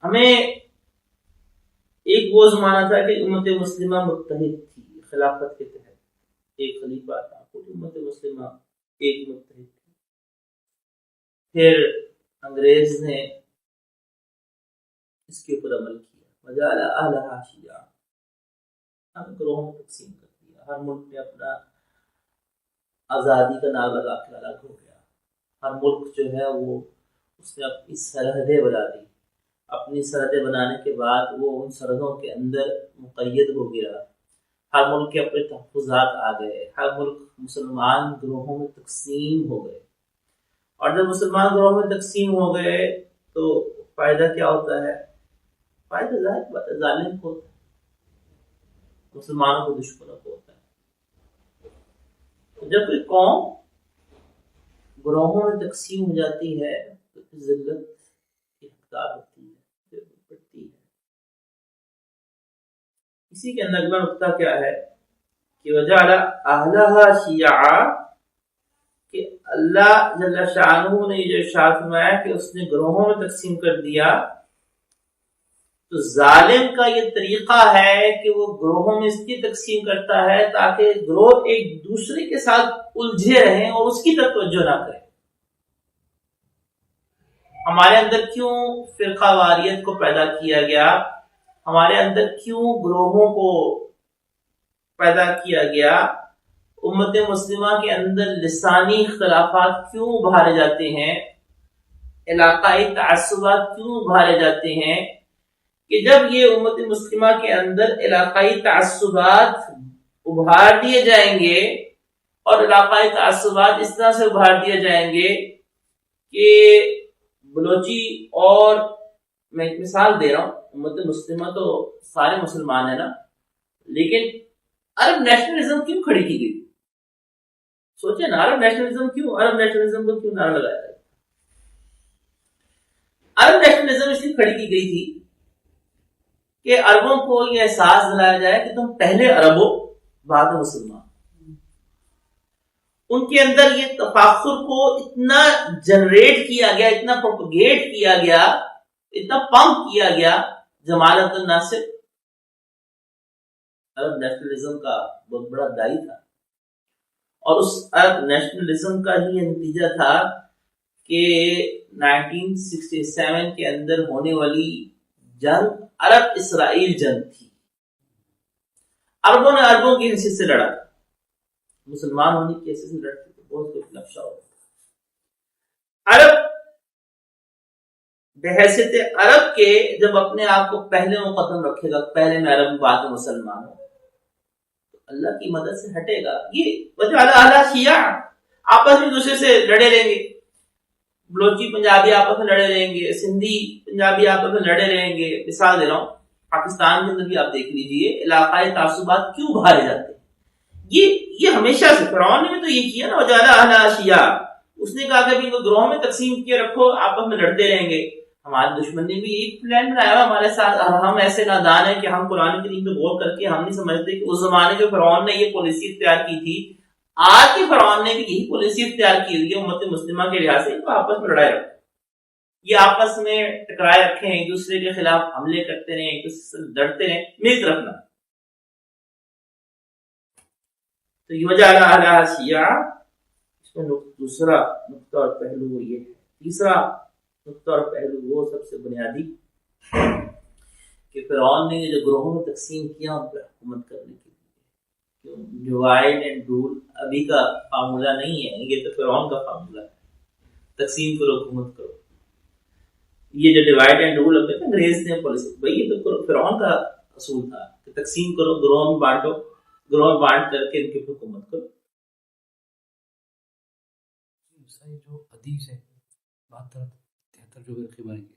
ہمیں ایک وہ زمانہ تھا کہ امت مسلمہ متحد تھی، خلافت کے تحت ایک خلیفہ تھا، پوری امت مسلمہ ایک متحد تھی. پھر انگریز نے اس کے اوپر عمل کیا، وجعل اہلھا شیعا، ہم گروہوں میں تقسیم کر دیا. ہر ملک نے اپنا آزادی کا نام لگا کے الگ ہو گیا. ہر ملک جو ہے وہ اس نے اپنی سرحدیں بنا دی. اپنی سرحدیں بنانے کے بعد وہ ان سرحدوں کے اندر مقید ہو گیا. ہر ملک کے اپنے تحفظات آ گئے. ہر ملک مسلمان گروہوں میں تقسیم ہو گئے. اور جب مسلمان گروہوں میں تقسیم ہو گئے تو فائدہ کیا ہوتا ہے؟ فائدہ ظاہر بات ہے ظالم کو ہوتا ہے، مسلمانوں کو دشمنوں کو ہوتا ہے. جب کوئی قوم گروہوں میں تقسیم ہو جاتی ہے تو ذلت کی حقدار ہوتی ہے، ذلت پڑتی ہے. اسی کے اندر اگلا نقطہ کیا ہے کہ وجعل اہلھا شیعا، کہ اللہ جل شانہ نے یہ جو ارشاد فرمایا کہ اس نے گروہوں میں تقسیم کر دیا، تو ظالم کا یہ طریقہ ہے کہ وہ گروہوں میں اس کی تقسیم کرتا ہے تاکہ گروہ ایک دوسرے کے ساتھ الجھے رہیں اور اس کی طرف توجہ نہ کریں. ہمارے اندر کیوں فرقہ واریت کو پیدا کیا گیا؟ ہمارے اندر کیوں گروہوں کو پیدا کیا گیا؟ امت مسلمہ کے اندر لسانی اختلافات کیوں ابھارے جاتے ہیں؟ علاقائی تعصبات کیوں ابھارے جاتے ہیں؟ کہ جب یہ امت مسلمہ کے اندر علاقائی تعصبات ابھار دیے جائیں گے اور علاقائی تعصبات اس طرح سے ابھار دیے جائیں گے کہ بلوچی، اور میں ایک مثال دے رہا ہوں، امت مسلمہ تو سارے مسلمان ہیں نا، لیکن عرب نیشنلزم کیوں کھڑی کی گئی؟ سوچے نا، عرب نیشنلزم کو کیوں نعرہ لگایا گیا؟ عرب نیشنلزم اس لیے کھڑی کی گئی تھی کہ عربوں کو یہ احساس دلایا جائے کہ تم پہلے عرب ہو بعد مسلمان. ان کے اندر یہ تفاخر کو اتنا جنریٹ کیا گیا، اتنا پروپگیٹ کیا گیا، اتنا پمپ کیا گیا. جمال عبد الناصر عرب نیشنلزم کا بہت بڑا دائی تھا، اور اس عرب نیشنلزم کا ہی یہ نتیجہ تھا کہ 1967 کے اندر ہونے والی جنگ عرب اسرائیل جنگ تھی. عربوں نے عربوں کی حیثیت سے لڑا، مسلمان ہونے کی حیثیت سے لڑتے تو بہت کچھ نقشہ ہوتا. عرب بحیثیت عرب کے جب اپنے آپ کو پہلے مقدم رکھے گا، پہلے میں عرب بعد میں مسلمان ہوں، تو اللہ کی مدد سے ہٹے گا. یہ وجعل اہلھا شیعا، آپس میں دوسرے سے لڑے رہیں گے. بلوچی پنجابی آپس میں لڑے رہیں گے، سندھی پنجابی آپس میں لڑے رہیں گے. مثال دے رہا ہوں، پاکستان کے اندر بھی آپ دیکھ لیجئے علاقائی تعصبات کیوں بھارے جاتے ہیں. یہ ہمیشہ سے فرعون نے بھی تو یہ کیا نا، وجعل اہلھا شیعا. اس نے کہا کہ گروہوں میں تقسیم کیے رکھو، آپس میں لڑتے رہیں گے. ہمارے دشمن نے بھی ایک پلان بنایا ہوا ہمارے ساتھ. ہم ایسے نادان ہیں کہ ہم قرآن کریم پہ غور کر کے ہم نہیں سمجھتے کہ اس زمانے جو فرعون نے یہ پالیسی اختیار کی تھی، آج کے فرعون نے بھی یہی پالیسی اختیار کی ہوئی ہے امت مسلمہ کے لحاظ سے. ان کو آپس میں لڑائے رکھو، یہ آپس میں ٹکرائے رکھیں، ایک دوسرے کے خلاف حملے کرتے رہیں، ایک دوسرے سے لڑتے رہیں، مل کر رکھنا. تو یہ وجعل اہلھا شیعا، اس میں دوسرا نقطہ اور پہلو وہ یہ ہے. تیسرا نقطہ اور پہلو وہ سب سے بنیادی کہ فرعون نے جو گروہوں میں تقسیم کیا ان پر حکومت کرنے کے لیے. ڈیوائڈ اینڈ رول ابھی کا فارمولا نہیں ہے، یہ تو فرعون کا فارمولا ہے. تقسیم کرو، حکومت کرو. یہ جو ڈیوائڈ اینڈ رول اب انگریز نے پالیسی، بھائی یہ تو فرعون کا اصول تھا کہ تقسیم کرو، گروہ میں بانٹو، گروہ بانٹ کر کے ان کی حکومت کرو. جو حدیث ہے 72-73 جو فرقے بنے گے